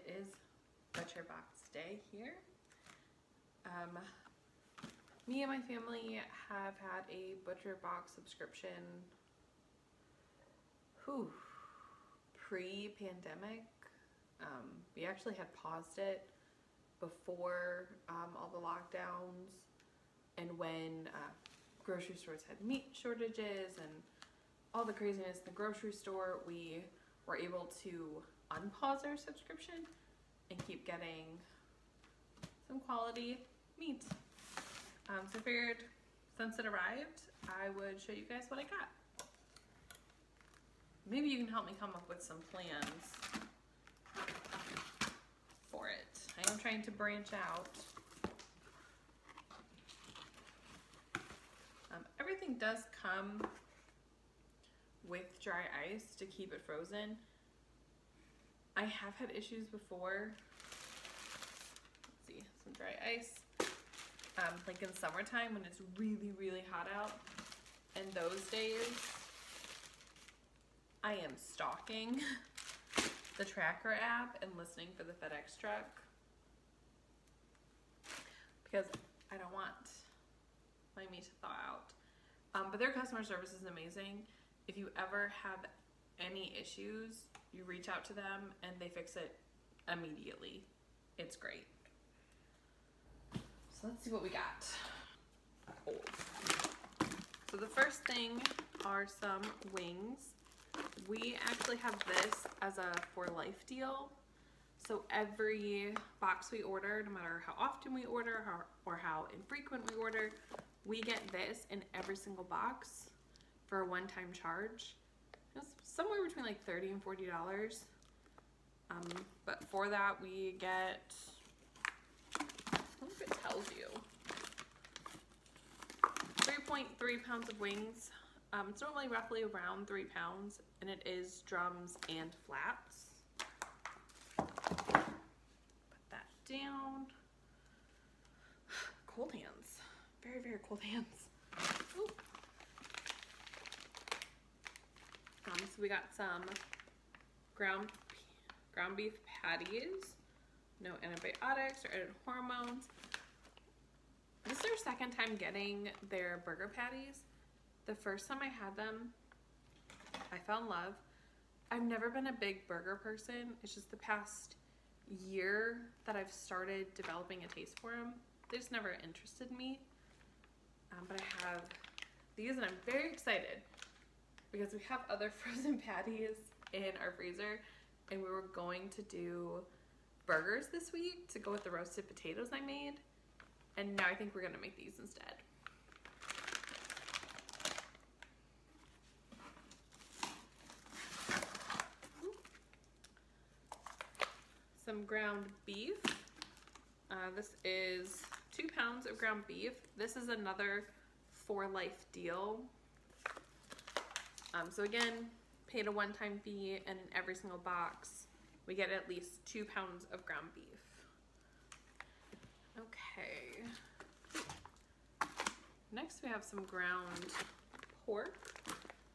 It is Butcher Box Day here. Me and my family have had a Butcher Box subscription pre-pandemic. We actually had paused it before all the lockdowns, and when grocery stores had meat shortages and all the craziness in the grocery store, we were able to unpause our subscription and keep getting some quality meat. So I figured since it arrived, I would show you guys what I got. Maybe you can help me come up with some plans for it. I am trying to branch out. Everything does come with dry ice to keep it frozen. I have had issues before. Let's see, some dry ice. Like in summertime when it's really, really hot out. And those days, I am stalking the tracker app and listening for the FedEx truck because I don't want my meat to thaw out. But their customer service is amazing. If you ever have any issues, you reach out to them and they fix it immediately. It's great. So let's see what we got. Oh. So the first thing are some wings. We actually have this as a for life deal. So every box we order, no matter how often we order or how infrequent we order, we get this in every single box for a one-time charge. It's somewhere between like $30 and $40. But for that we get, I don't know if it tells you, 3.3 pounds of wings. It's normally roughly around 3 pounds, and it is drums and flats. Put that down. Cold hands. Very, very cold hands. Ooh. So we got some ground beef patties. No antibiotics or added hormones. This is our second time getting their burger patties. The first time I had them, I fell in love. I've never been a big burger person. It's just the past year that I've started developing a taste for them. They just never interested me. But I have these and I'm very excited because we have other frozen patties in our freezer and we were going to do burgers this week to go with the roasted potatoes I made. And now I think we're gonna make these instead. Some ground beef. This is 2 pounds of ground beef. This is another for life deal. So again, paid a one-time fee, and in every single box, we get at least 2 pounds of ground beef. Okay. Next we have some ground pork.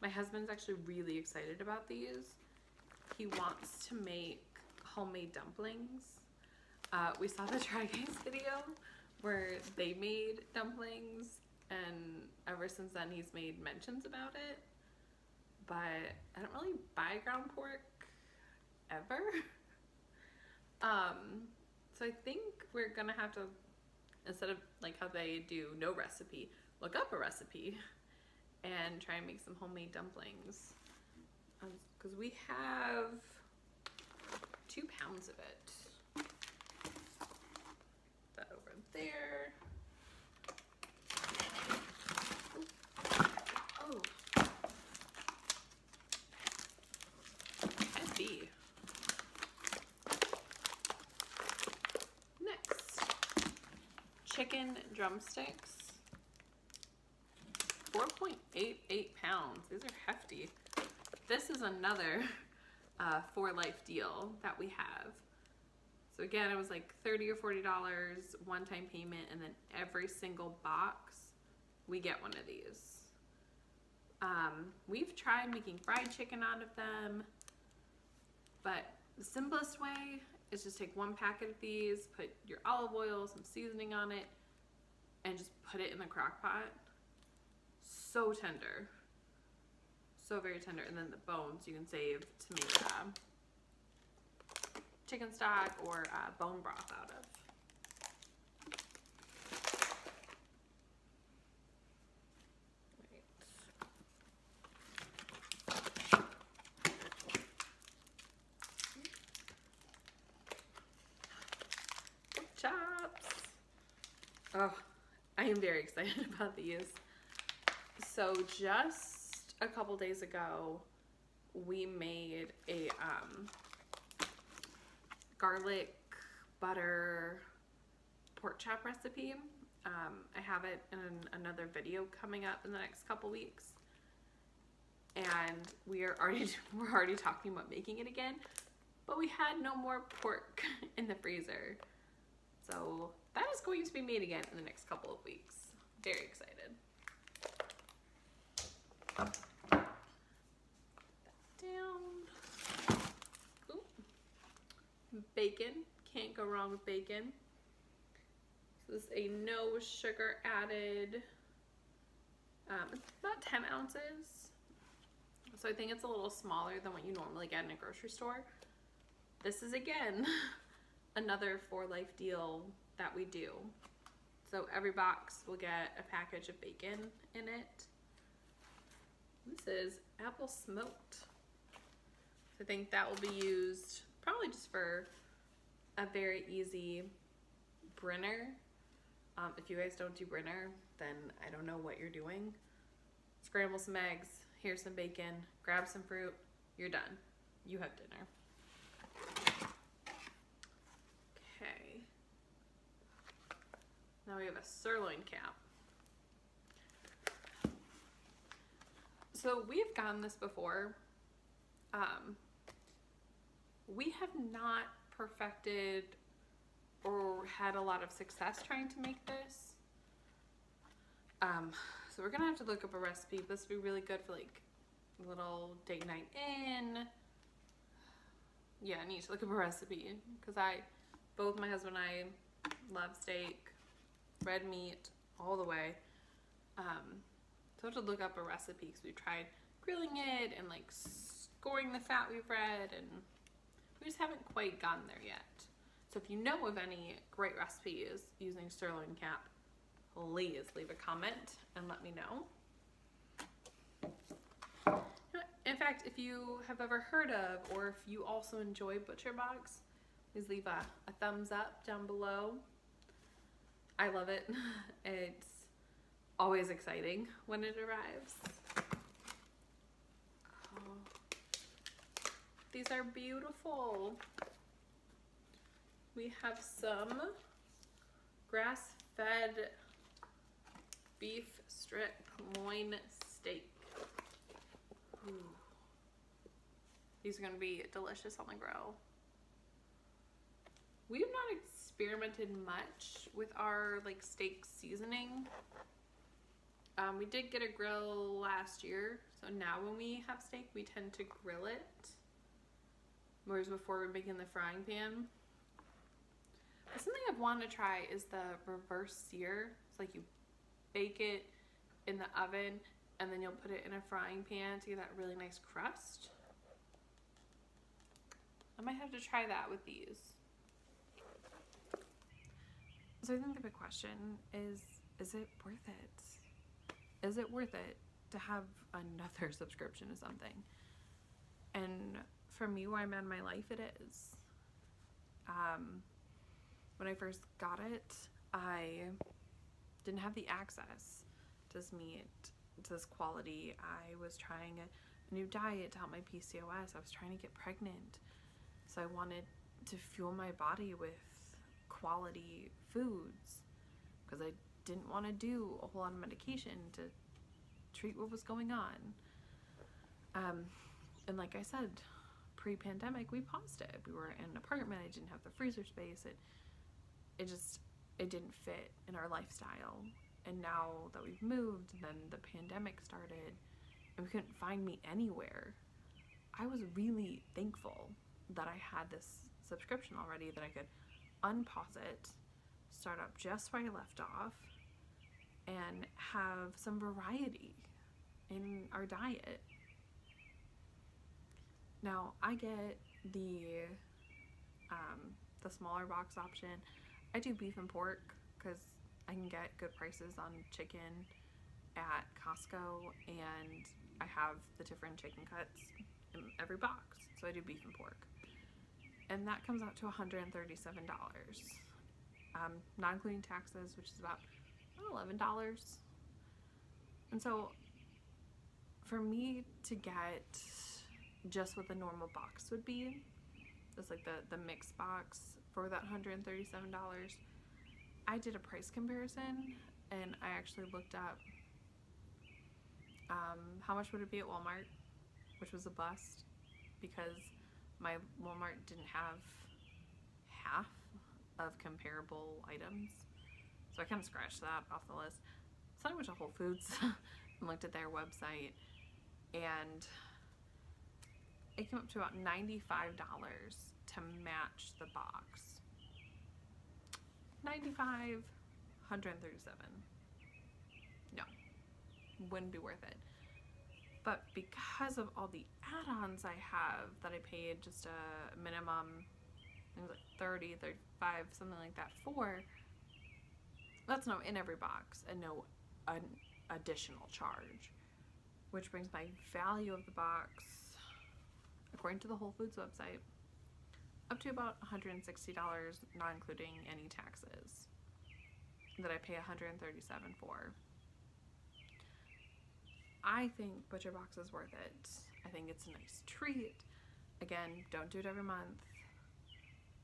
My husband's actually really excited about these. He wants to make homemade dumplings. We saw the Try Guys video where they made dumplings, and ever since then he's made mentions about it. But I don't really buy ground pork ever. So I think we're gonna have to, instead of like how they do no recipe, look up a recipe and try and make some homemade dumplings. Because we have 2 pounds of it. Put that over there. Oh. Heavy. Next, chicken drumsticks. 4.88 pounds. These are hefty. This is another for life deal that we have. So again, it was like $30 or $40 one-time payment, and then every single box we get one of these. We've tried making fried chicken out of them, but the simplest way is just take 1 packet of these, put your olive oil, some seasoning on it, and just put it in the crock pot. So tender. So very tender. And then the bones you can save to make chicken stock or bone broth out of. Chops. Oh, I am very excited about these. So just a couple days ago, we made a garlic butter pork chop recipe. I have it in another video coming up in the next couple weeks, and we're already talking about making it again, but we had no more pork in the freezer. So that is going to be made again in the next couple of weeks. Very excited. Put that down. Ooh. Bacon. Can't go wrong with bacon. So this is a no sugar added. It's about 10 ounces. So I think it's a little smaller than what you normally get in a grocery store. This is, again, another For Life deal that we do. So every box will get a package of bacon in it. This is apple smoked. So I think that will be used probably just for a very easy brinner. If you guys don't do brinner, then I don't know what you're doing. Scramble some eggs, here's some bacon, grab some fruit, you're done. You have dinner. Okay. Now we have a sirloin cap. So we have gotten this before. We have not perfected or had a lot of success trying to make this. So we're gonna have to look up a recipe. This would be really good for like a little date night in. Yeah, I need to look up a recipe because both my husband and I love steak, red meat, all the way. So I have to look up a recipe because we've tried grilling it and like scoring the fat we've read, and we just haven't quite gotten there yet. So if you know of any great recipes using sirloin cap, please leave a comment and let me know. In fact, if you have ever heard of, or if you also enjoy ButcherBox, please leave a thumbs up down below. I love it. It's always exciting when it arrives. Oh, these are beautiful. We have some grass-fed beef strip loin steak. Ooh. These are going to be delicious on the grill. We have not experimented much with our like steak seasoning. We did get a grill last year, so now when we have steak, we tend to grill it. Whereas before we're making the frying pan. But something I've wanted to try is the reverse sear. It's like you bake it in the oven and then you'll put it in a frying pan to get that really nice crust. I might have to try that with these. So I think the big question is it worth it? Is it worth it to have another subscription to something? And for me, where I'm at in my life, it is. When I first got it, I didn't have the access to this meat, to this quality. I was trying a new diet to help my PCOS. I was trying to get pregnant. So I wanted to fuel my body with quality foods because I didn't want to do a whole lot of medication to treat what was going on. And like I said, pre-pandemic, we paused it. We were in an apartment. I didn't have the freezer space. It didn't fit in our lifestyle. And now that we've moved, then the pandemic started and we couldn't find meat anywhere. I was really thankful that I had this subscription already that I could unpause it, start up just where I left off, and have some variety in our diet. Now, I get the smaller box option. I do beef and pork because I can get good prices on chicken at Costco, and I have the different chicken cuts in every box, so I do beef and pork. And that comes out to $137, not including taxes, which is about $11. And so for me to get just what the normal box would be, just like the mixed box for that $137, I did a price comparison, and I actually looked up how much would it be at Walmart, which was a bust because my Walmart didn't have half of comparable items. So I kind of scratched that off the list. So I went to Whole Foods and looked at their website, and it came up to about $95 to match the box. $95, $137. No, wouldn't be worth it. But because of all the add-ons I have that I paid just a minimum, I think like $30, $35, something like that for, that's no in every box and no additional charge, which brings my value of the box, according to the Whole Foods website, up to about $160, not including any taxes, that I pay $137 for. I think ButcherBox is worth it. I think it's a nice treat. Again, don't do it every month.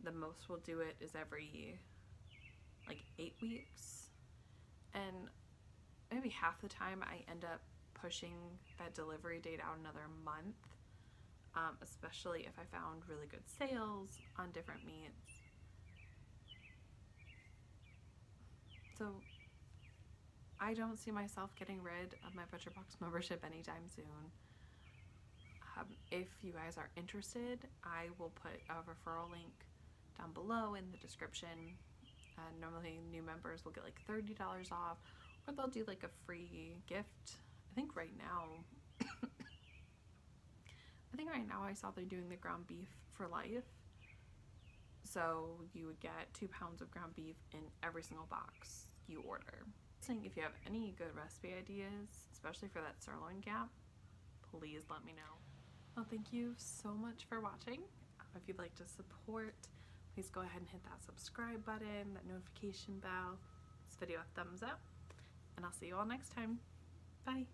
The most we'll do it is every like 8 weeks, and maybe half the time I end up pushing that delivery date out another month, especially if I found really good sales on different meats. So I don't see myself getting rid of my ButcherBox membership anytime soon. If you guys are interested, I will put a referral link down below in the description. Normally new members will get like $30 off, or they'll do like a free gift. I think right now I saw they're doing the ground beef for life. So you would get 2 pounds of ground beef in every single box you order. If you have any good recipe ideas, especially for that sirloin gap, please let me know. Well, thank you so much for watching. If you'd like to support, please go ahead and hit that subscribe button, that notification bell, this video a thumbs up, and I'll see you all next time. Bye.